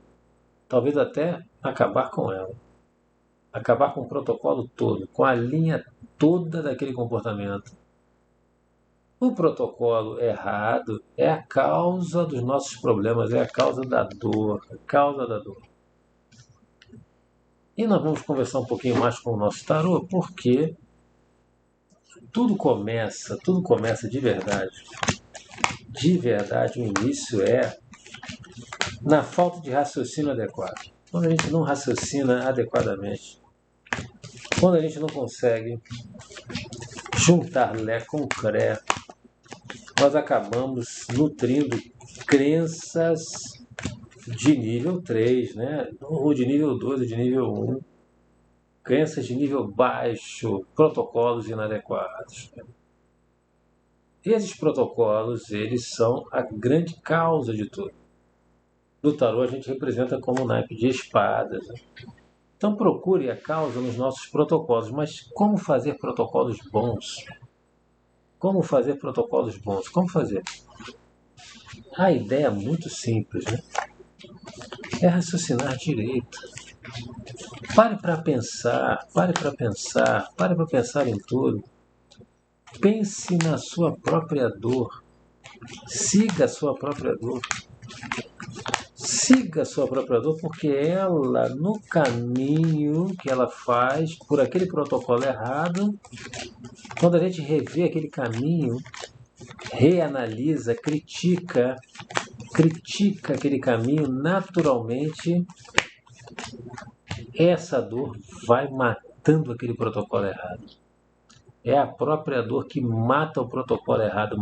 Talvez até acabar com ela. Acabar com o protocolo todo, com a linha toda daquele comportamento. O protocolo errado é a causa dos nossos problemas, é a causa da dor, a causa da dor. E nós vamos conversar um pouquinho mais com o nosso tarô, porque tudo começa de verdade, o início é na falta de raciocínio adequado. Quando a gente não raciocina adequadamente, quando a gente não consegue juntar Lé com Cré, nós acabamos nutrindo crenças de nível 3, né? Ou de nível 2 ou de nível 1. Crenças de nível baixo, protocolos inadequados. Esses protocolos, eles são a grande causa de tudo. No tarô a gente representa como um naipe de espadas. Né? Então procure a causa nos nossos protocolos. Mas como fazer protocolos bons? Como fazer protocolos bons? Como fazer? A ideia é muito simples, né? É raciocinar direito. Pare para pensar, pare para pensar, pare para pensar em tudo. Pense na sua própria dor. Siga a sua própria dor. Siga a sua própria dor, porque ela, no caminho que ela faz, por aquele protocolo errado, quando a gente revê aquele caminho, reanalisa, critica aquele caminho, naturalmente, essa dor vai matando aquele protocolo errado. É a própria dor que mata o protocolo errado.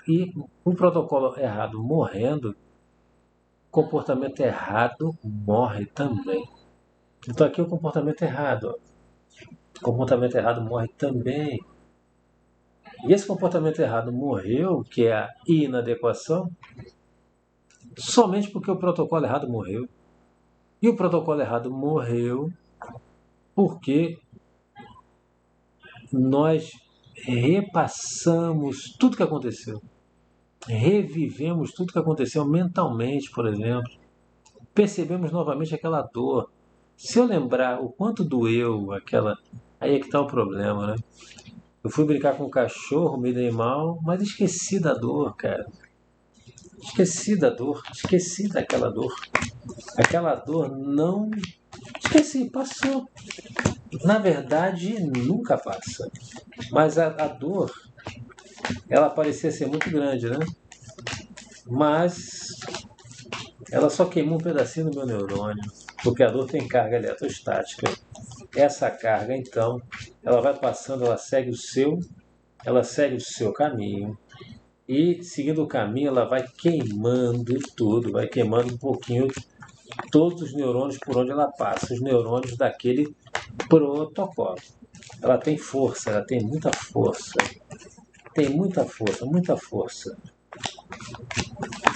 E o protocolo errado morrendo, o comportamento errado morre também. Então aqui é o comportamento errado. O comportamento errado morre também. E esse comportamento errado morreu, que é a inadequação, somente porque o protocolo errado morreu. E o protocolo errado morreu porque nós repassamos tudo que aconteceu. Revivemos tudo que aconteceu mentalmente, por exemplo. Percebemos novamente aquela dor. Se eu lembrar o quanto doeu aquela. Aí é que está o problema, né? Eu fui brincar com o cachorro, me dei mal, mas esqueci da dor, cara. Esqueci da dor, esqueci daquela dor. Aquela dor não. Esqueci, passou. Na verdade, nunca passa. Mas a dor, ela parecia ser muito grande, né? Mas ela só queimou um pedacinho do meu neurônio, porque a dor tem carga eletrostática. Essa carga, então, ela vai passando, ela segue o seu caminho. E seguindo o caminho, ela vai queimando tudo, vai queimando um pouquinho todos os neurônios por onde ela passa, os neurônios daquele protocolo. Ela tem força, ela tem muita força. Tem muita força, muita força.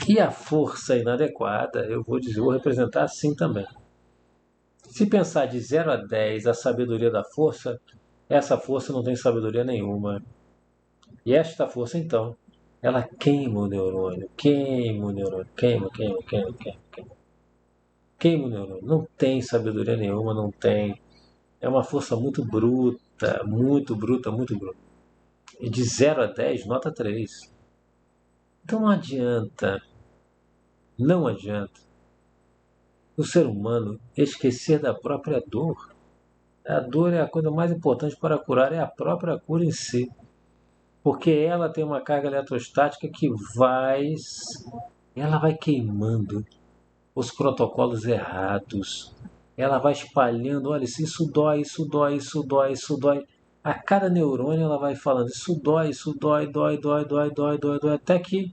E a força inadequada, eu vou representar assim também. Se pensar de 0 a 10 a sabedoria da força, essa força não tem sabedoria nenhuma. E esta força, então, ela queima o neurônio, queima, queima, queima, queima, queima. Queima o neurônio. Não tem sabedoria nenhuma, não tem. é uma força muito bruta, muito bruta, muito bruta. E de 0 a 10, nota 3. Então não adianta o ser humano esquecer da própria dor. A dor é a coisa mais importante para curar, é a própria cura em si. Porque ela tem uma carga eletrostática que ela vai queimando os protocolos errados. Ela vai espalhando, olha, isso dói, isso dói, isso dói, isso dói. A cada neurônio ela vai falando, isso dói, dói, dói, dói, dói, dói, dói, até que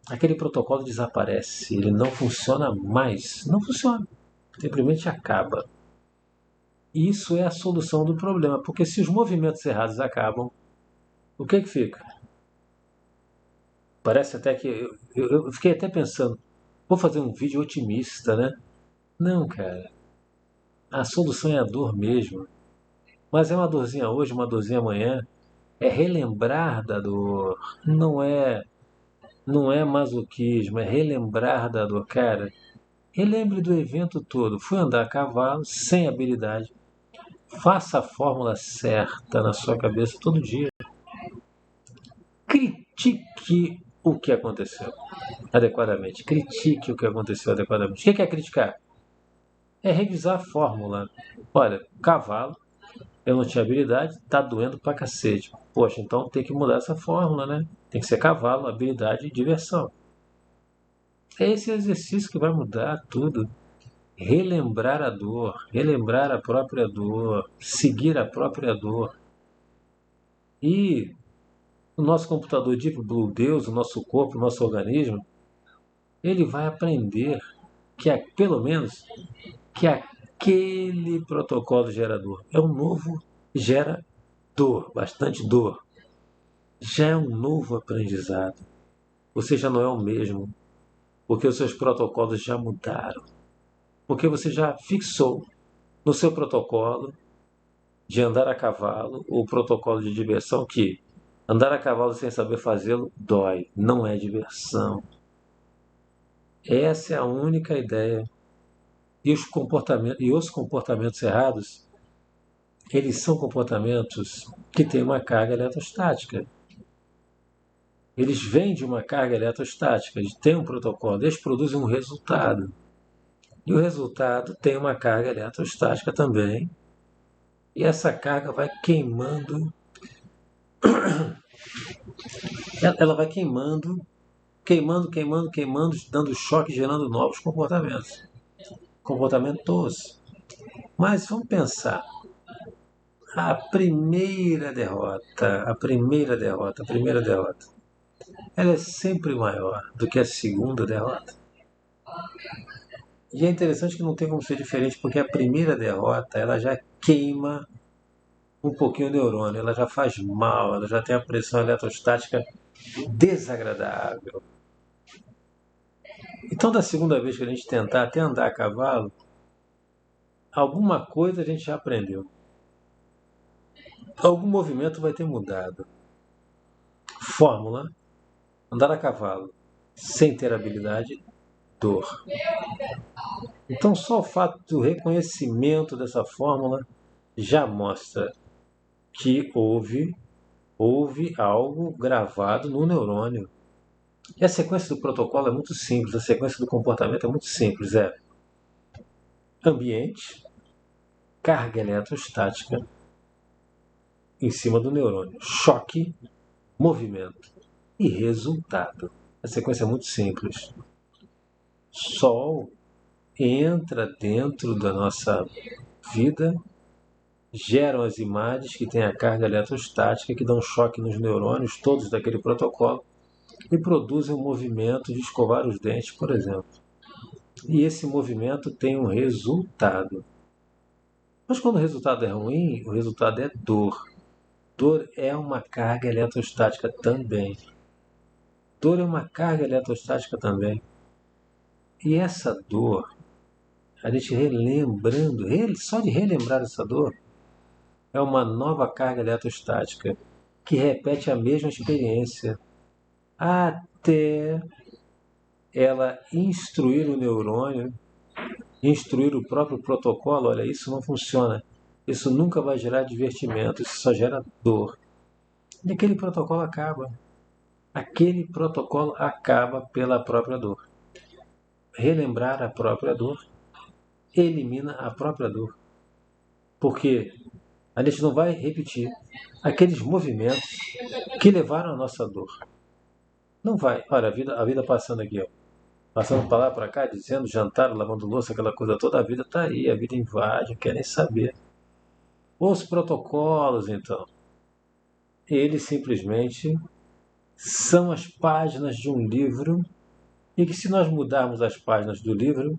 aquele protocolo desaparece. Ele não funciona mais. Não funciona. Simplesmente acaba. Isso é a solução do problema, porque se os movimentos errados acabam, o que fica? Parece até que. Eu fiquei até pensando, vou fazer um vídeo otimista, né? Não, cara. A solução é a dor mesmo. Mas é uma dorzinha hoje, uma dorzinha amanhã. É relembrar da dor. Não é masoquismo, é relembrar da dor. Cara, relembre do evento todo. Fui andar a cavalo, sem habilidade. Faça a fórmula certa na sua cabeça todo dia. Critique o que aconteceu adequadamente. Critique o que aconteceu adequadamente. O que é criticar? É revisar a fórmula. Olha, cavalo, eu não tinha habilidade, tá doendo pra cacete. Poxa, então tem que mudar essa fórmula, né? Tem que ser cavalo, habilidade e diversão. É esse exercício que vai mudar tudo. Relembrar a dor, relembrar a própria dor, seguir a própria dor. E o nosso computador Deep Blue Deus, o nosso corpo, o nosso organismo, ele vai aprender que, pelo menos, que aquele protocolo gerador é um novo gera dor, bastante dor. Já é um novo aprendizado. Você já não é o mesmo, porque os seus protocolos já mudaram. Porque você já fixou no seu protocolo de andar a cavalo, o protocolo de diversão que andar a cavalo sem saber fazê-lo dói, não é diversão. Essa é a única ideia. E os comportamentos errados, eles são comportamentos que têm uma carga eletrostática. Eles vêm de uma carga eletrostática, eles têm um protocolo, eles produzem um resultado. E o resultado tem uma carga eletrostática também. E essa carga vai queimando, ela vai queimando, dando choque, gerando novos comportamentos. Comportamentos. Mas vamos pensar, a primeira derrota, ela é sempre maior do que a segunda derrota. E é interessante que não tem como ser diferente, porque a primeira derrota, ela já queima um pouquinho o neurônio, ela já faz mal, ela já tem a pressão eletrostática desagradável. Então, da segunda vez que a gente tentar até andar a cavalo, alguma coisa a gente já aprendeu. Algum movimento vai ter mudado. Fórmula: andar a cavalo sem ter habilidade, dor. Então, só o fato do reconhecimento dessa fórmula já mostra que houve algo gravado no neurônio. E a sequência do protocolo é muito simples, a sequência do comportamento é muito simples. É ambiente, carga eletrostática em cima do neurônio, choque, movimento e resultado. A sequência é muito simples. Sol entra dentro da nossa vida, geram as imagens que têm a carga eletrostática, que dão choque nos neurônios, todos daquele protocolo, e produzem um movimento de escovar os dentes, por exemplo. E esse movimento tem um resultado. Mas quando o resultado é ruim, o resultado é dor. Dor é uma carga eletrostática também. Dor é uma carga eletrostática também. E essa dor, a gente relembrando, só de relembrar essa dor, é uma nova carga eletrostática que repete a mesma experiência até ela instruir o neurônio, instruir o próprio protocolo. Olha, isso não funciona. Isso nunca vai gerar divertimento, isso só gera dor. E aquele protocolo acaba. Aquele protocolo acaba pela própria dor. Relembrar a própria dor elimina a própria dor. Porque a gente não vai repetir aqueles movimentos que levaram à nossa dor. Não vai. Olha, a vida passando aqui, ó. Passando para lá, para cá, dizendo, jantar, lavando louça, aquela coisa toda, a vida está aí, a vida invade, não quer nem saber. Os protocolos, então, eles simplesmente são as páginas de um livro e que se nós mudarmos as páginas do livro,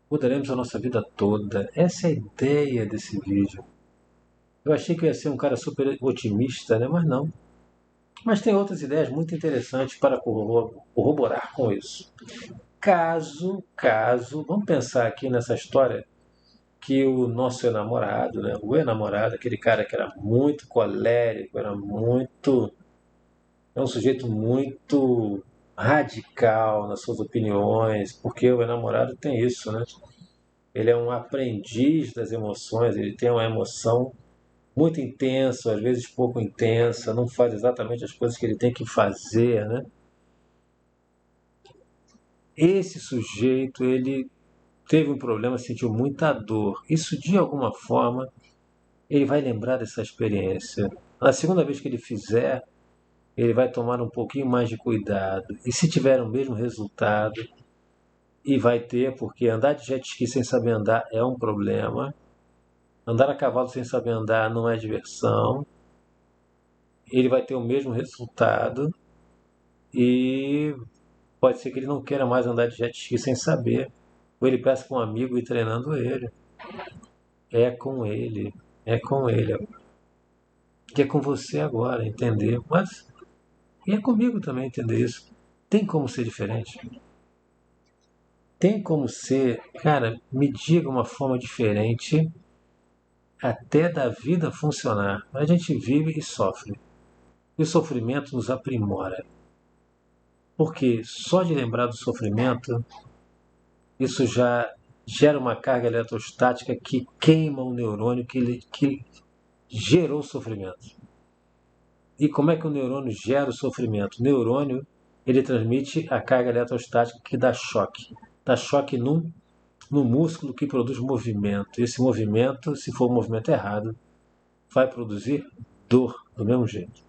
mudaremos a nossa vida toda. Essa é a ideia desse vídeo. Eu achei que eu ia ser um cara super otimista, né? Mas não. Mas tem outras ideias muito interessantes para corroborar com isso. Vamos pensar aqui nessa história que o nosso enamorado, né? O enamorado, aquele cara que era muito colérico, é um sujeito muito radical nas suas opiniões, porque o enamorado tem isso, né? Ele é um aprendiz das emoções, ele tem uma emoção muito intensa, às vezes pouco intensa, não faz exatamente as coisas que ele tem que fazer, né? Esse sujeito, ele teve um problema, sentiu muita dor. Isso, de alguma forma, ele vai lembrar dessa experiência. Na segunda vez que ele fizer, ele vai tomar um pouquinho mais de cuidado. E se tiver o mesmo resultado, e vai ter, porque andar de jet ski sem saber andar é um problema. Andar a cavalo sem saber andar não é diversão. Ele vai ter o mesmo resultado e pode ser que ele não queira mais andar de jet ski sem saber. Ou ele peça para um amigo ir treinando ele. É com ele. É com ele. Que é com você agora, entender. Mas e é comigo também entender isso. Tem como ser diferente? Tem como ser, cara, me diga uma forma diferente até da vida funcionar. A gente vive e sofre. E o sofrimento nos aprimora. Porque só de lembrar do sofrimento, isso já gera uma carga eletrostática que queima o neurônio que gerou o sofrimento. E como é que o neurônio gera o sofrimento? O neurônio, ele transmite a carga eletrostática que dá choque. Dá choque no músculo que produz movimento. Esse movimento, se for um movimento errado, vai produzir dor do mesmo jeito.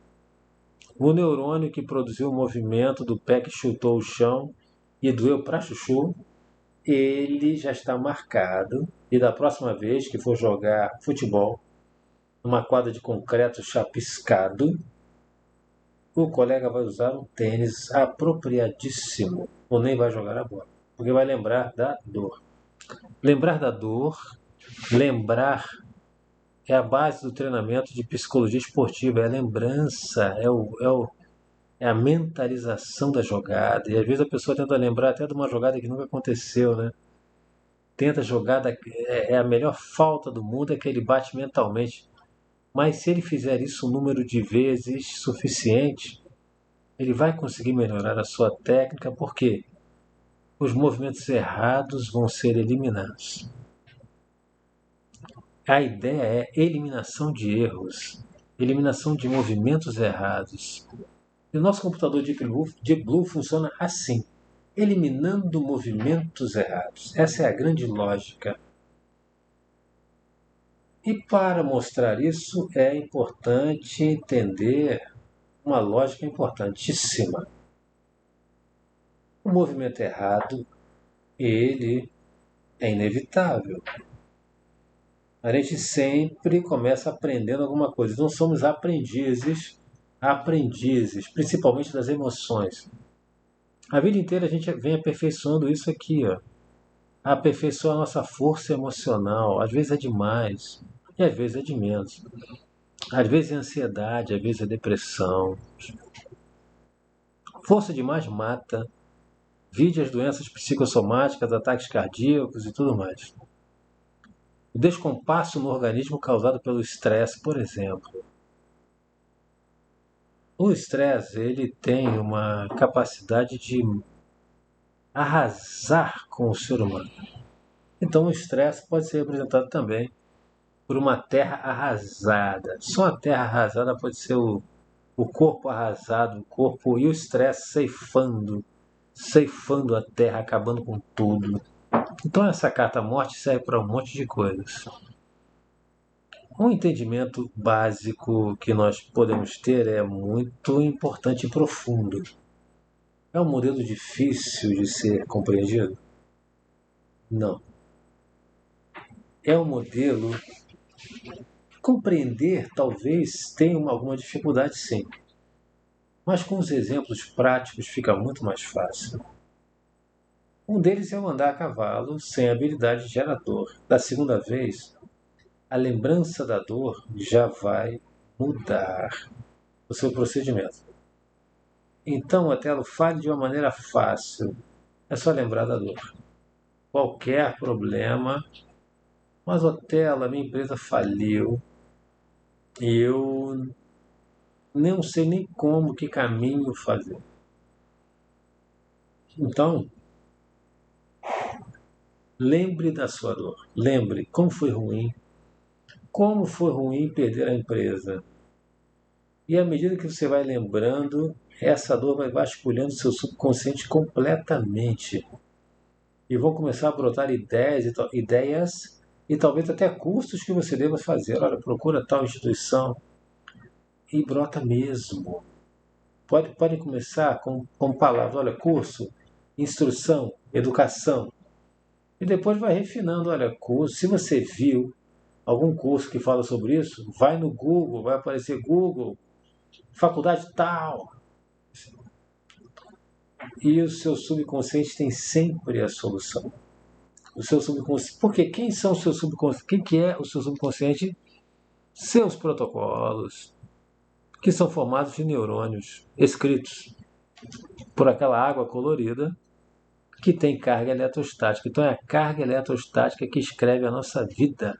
O neurônio que produziu o movimento do pé que chutou o chão e doeu para chuchu, ele já está marcado e da próxima vez que for jogar futebol numa quadra de concreto chapiscado, o colega vai usar um tênis apropriadíssimo ou nem vai jogar a bola, porque vai lembrar da dor. Lembrar da dor, lembrar é a base do treinamento de psicologia esportiva, é a lembrança, é a mentalização da jogada. E às vezes a pessoa tenta lembrar até de uma jogada que nunca aconteceu, né? Tenta jogada, é a melhor falta do mundo é que ele bate mentalmente. Mas se ele fizer isso um número de vezes suficiente, ele vai conseguir melhorar a sua técnica, porque os movimentos errados vão ser eliminados. A ideia é eliminação de erros, eliminação de movimentos errados. E o nosso computador Deep Blue funciona assim, eliminando movimentos errados. Essa é a grande lógica. E para mostrar isso é importante entender uma lógica importantíssima. O movimento errado, ele é inevitável. A gente sempre começa aprendendo alguma coisa. Não somos aprendizes, principalmente das emoções. A vida inteira a gente vem aperfeiçoando isso aqui, ó. Aperfeiçoa a nossa força emocional. Às vezes é demais e às vezes é de menos. Às vezes é ansiedade, às vezes é depressão. Força demais mata. Vide as doenças psicossomáticas, ataques cardíacos e tudo mais. O descompasso no organismo causado pelo estresse, por exemplo. O estresse, ele tem uma capacidade de arrasar com o ser humano. Então o estresse pode ser representado também por uma terra arrasada. Só a terra arrasada pode ser o corpo arrasado, o corpo e o estresse ceifando a terra, acabando com tudo. Então essa carta morte serve para um monte de coisas. Um entendimento básico que nós podemos ter é muito importante e profundo. É um modelo difícil de ser compreendido? Não. É um modelo compreender, talvez tenha alguma dificuldade, sim. Mas com os exemplos práticos fica muito mais fácil. Um deles é o andar a cavalo sem habilidade gera dor. Da segunda vez, a lembrança da dor já vai mudar o seu procedimento. Então, Otelo, fale de uma maneira fácil. É só lembrar da dor. Qualquer problema. Mas, Otelo, a minha empresa faliu e eu não sei nem como, que caminho fazer. Então, lembre da sua dor. Lembre como foi ruim. Como foi ruim perder a empresa. E à medida que você vai lembrando, essa dor vai vasculhando seu subconsciente completamente. E vão começar a brotar ideias e talvez até cursos que você deva fazer. Olha, procura tal instituição e brota mesmo. Pode começar com palavras, olha, curso, instrução, educação. E depois vai refinando, olha, curso. Se você viu algum curso que fala sobre isso, vai no Google, vai aparecer Google, faculdade tal. E o seu subconsciente tem sempre a solução. O seu subconsciente. Porque quem são os seus subconscientes? Quem que é o seu subconsciente? Seus protocolos, que são formados de neurônios escritos por aquela água colorida que tem carga eletrostática. Então é a carga eletrostática que escreve a nossa vida.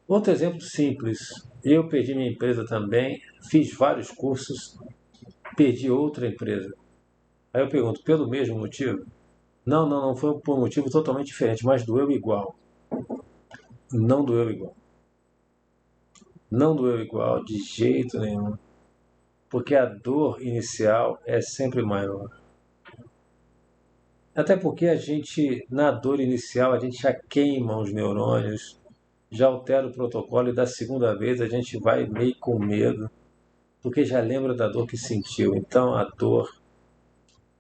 Outro exemplo simples. Eu perdi minha empresa também, fiz vários cursos, perdi outra empresa. Aí eu pergunto, pelo mesmo motivo? Não foi por um motivo totalmente diferente, mas doeu igual. Não doeu igual. Não doeu igual de jeito nenhum. Porque a dor inicial é sempre maior. Até porque na dor inicial, a gente já queima os neurônios, já altera o protocolo e da segunda vez a gente vai meio com medo, porque já lembra da dor que sentiu. Então a dor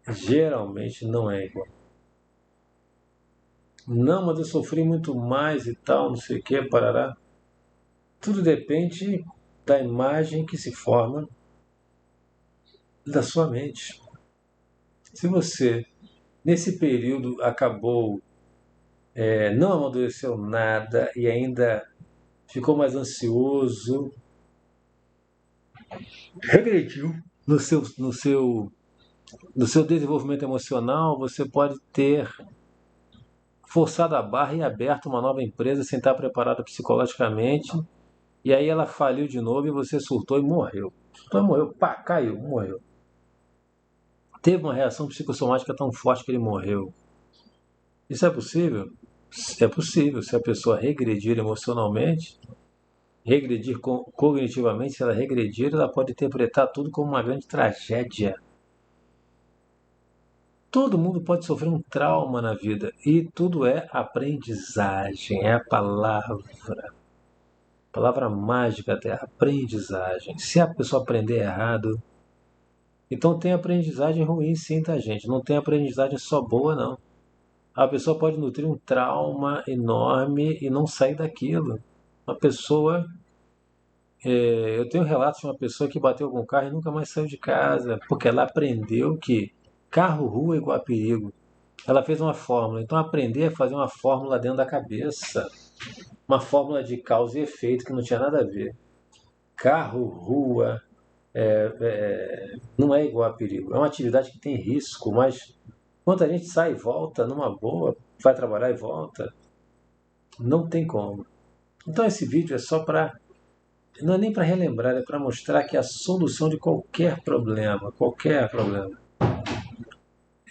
geralmente não é igual. Não, mas eu sofri muito mais e tal, não sei o que, parará. Tudo depende da imagem que se forma da sua mente. Se você, nesse período, acabou, não amadureceu nada e ainda ficou mais ansioso, regrediu no seu desenvolvimento emocional, você pode ter forçado a barra e aberto uma nova empresa sem estar preparado psicologicamente, e aí ela faliu de novo e você surtou e morreu. Surtou e morreu, pá, caiu, morreu. Teve uma reação psicossomática tão forte que ele morreu. Isso é possível? É possível. Se a pessoa regredir emocionalmente, regredir cognitivamente, se ela regredir, ela pode interpretar tudo como uma grande tragédia. Todo mundo pode sofrer um trauma na vida e tudo é aprendizagem, é a palavra mágica até, aprendizagem. Se a pessoa aprender errado, então tem aprendizagem ruim sim, tá gente? Não tem aprendizagem só boa não. A pessoa pode nutrir um trauma enorme e não sair daquilo. Uma pessoa, eu tenho relatos de uma pessoa que bateu com o carro e nunca mais saiu de casa, porque ela aprendeu que carro, rua é igual a perigo. Ela fez uma fórmula, então aprender é fazer uma fórmula dentro da cabeça, uma fórmula de causa e efeito que não tinha nada a ver. Carro, rua, não é igual a perigo. É uma atividade que tem risco, mas quando a gente sai e volta numa boa, vai trabalhar e volta, não tem como. Então esse vídeo é só para, não é nem para relembrar, é para mostrar que a solução de qualquer problema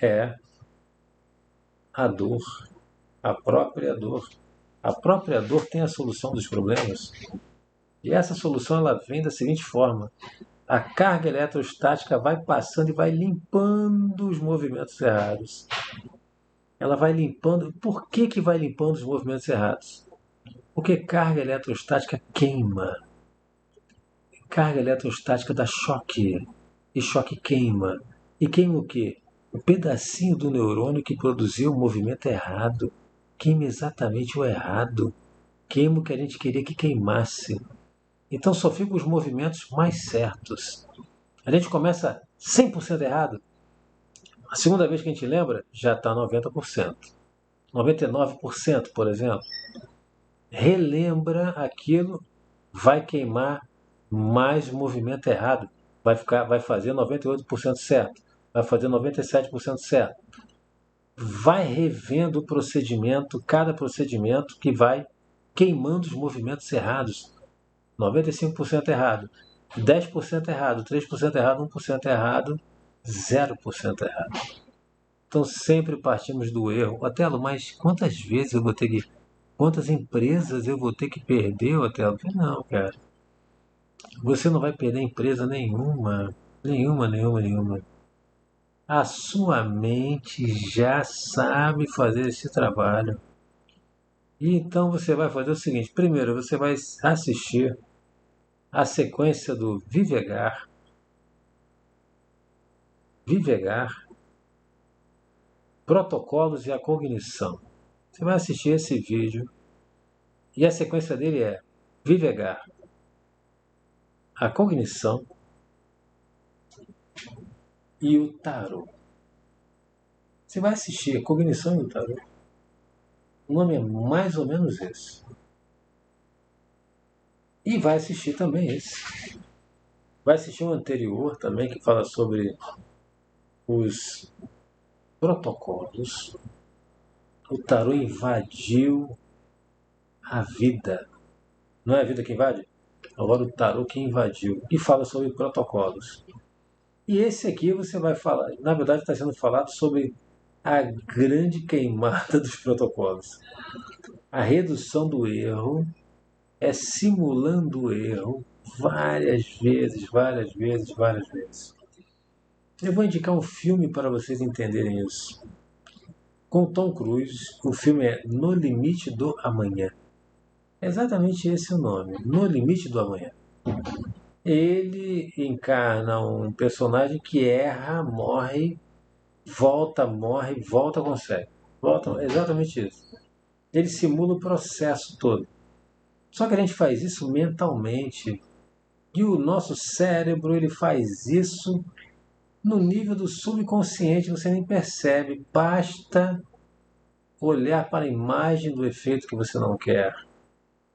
é a dor, a própria dor. A própria dor tem a solução dos problemas. E essa solução ela vem da seguinte forma: a carga eletrostática vai passando e vai limpando os movimentos errados. Ela vai limpando. Por que vai limpando os movimentos errados? Porque carga eletrostática queima. Carga eletrostática dá choque. E choque queima. E queima o quê? O pedacinho do neurônio que produziu o movimento errado. Queima exatamente o errado. Queima o que a gente queria que queimasse. Então só ficam os movimentos mais certos. A gente começa 100% errado. A segunda vez que a gente lembra, já está 90%. 99%, por exemplo. Relembra aquilo, vai queimar mais movimento errado. Vai fazer 98% certo. Vai fazer 97% certo. Vai revendo o procedimento, cada procedimento que vai queimando os movimentos errados. 95% errado, 10% errado, 3% errado, 1% errado, 0% errado. Então sempre partimos do erro. Otelo, mas quantas vezes eu vou ter que... Quantas empresas eu vou ter que perder, Otelo? Não, cara. Você não vai perder empresa nenhuma. Nenhuma. A sua mente já sabe fazer esse trabalho. E então você vai fazer o seguinte. Primeiro, você vai assistir a sequência do Vivegar, Protocolos e a Cognição. Você vai assistir esse vídeo e a sequência dele é Vivegar, a Cognição e o Tarot. Você vai assistir a Cognição e o Tarot. O nome é mais ou menos esse. E vai assistir também esse. Vai assistir um anterior também que fala sobre os protocolos. O Tarot invadiu a vida. Não é a vida que invade? Agora o Tarot que invadiu. E fala sobre protocolos. E esse aqui você vai falar, na verdade está sendo falado sobre a grande queimada dos protocolos. A redução do erro é simulando o erro várias vezes. Eu vou indicar um filme para vocês entenderem isso. Com Tom Cruise, o filme é No Limite do Amanhã. É exatamente esse o nome, No Limite do Amanhã. Ele encarna um personagem que erra, morre, volta, consegue. Volta, exatamente isso. Ele simula o processo todo. Só que a gente faz isso mentalmente. E o nosso cérebro ele faz isso no nível do subconsciente, você nem percebe. Basta olhar para a imagem do efeito que você não quer.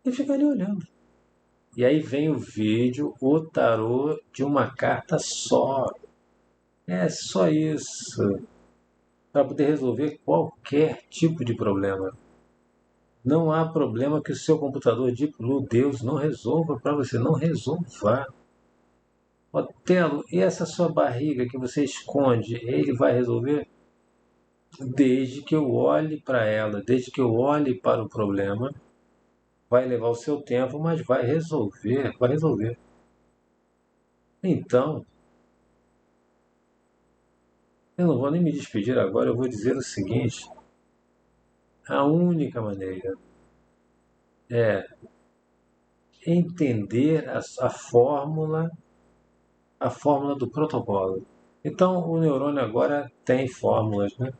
E fica ali olhando. E aí vem o vídeo, o tarô de uma carta só. É só isso. Para poder resolver qualquer tipo de problema. Não há problema que o seu computador Deep Blue Deus não resolva para você. Não resolva. Otelo, e essa sua barriga que você esconde, ele vai resolver? Desde que eu olhe para ela, desde que eu olhe para o problema, vai levar o seu tempo, mas vai resolver, vai resolver. Então, eu não vou nem me despedir agora, eu vou dizer o seguinte: a única maneira é entender a fórmula do protocolo. Então, o neurônio agora tem fórmulas, né?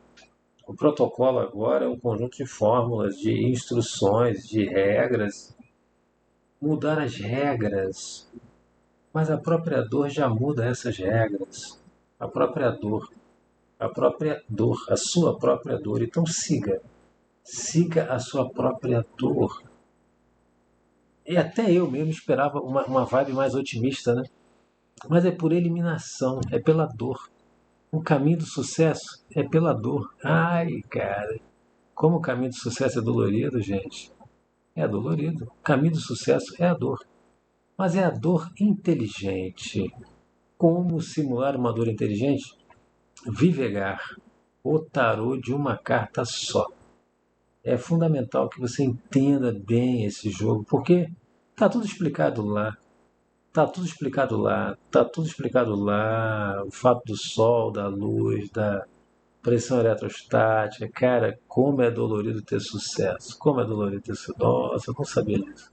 O protocolo agora é um conjunto de fórmulas, de instruções, de regras. Mudar as regras, mas a própria dor já muda essas regras. A própria dor, a sua própria dor. Então siga a sua própria dor. E até eu mesmo esperava uma vibe mais otimista, né? Mas é por eliminação, é pela dor. O caminho do sucesso é pela dor. Ai, cara, como o caminho do sucesso é dolorido, gente. É dolorido. O caminho do sucesso é a dor. Mas é a dor inteligente. Como simular uma dor inteligente? Vivegar, o tarô de uma carta só. É fundamental que você entenda bem esse jogo, porque tá tudo explicado lá. Tá tudo explicado lá, tá tudo explicado lá. O fato do sol, da luz, da pressão eletrostática. Cara, como é dolorido ter sucesso. Como é dolorido ter sucesso. Nossa, eu não sabia disso.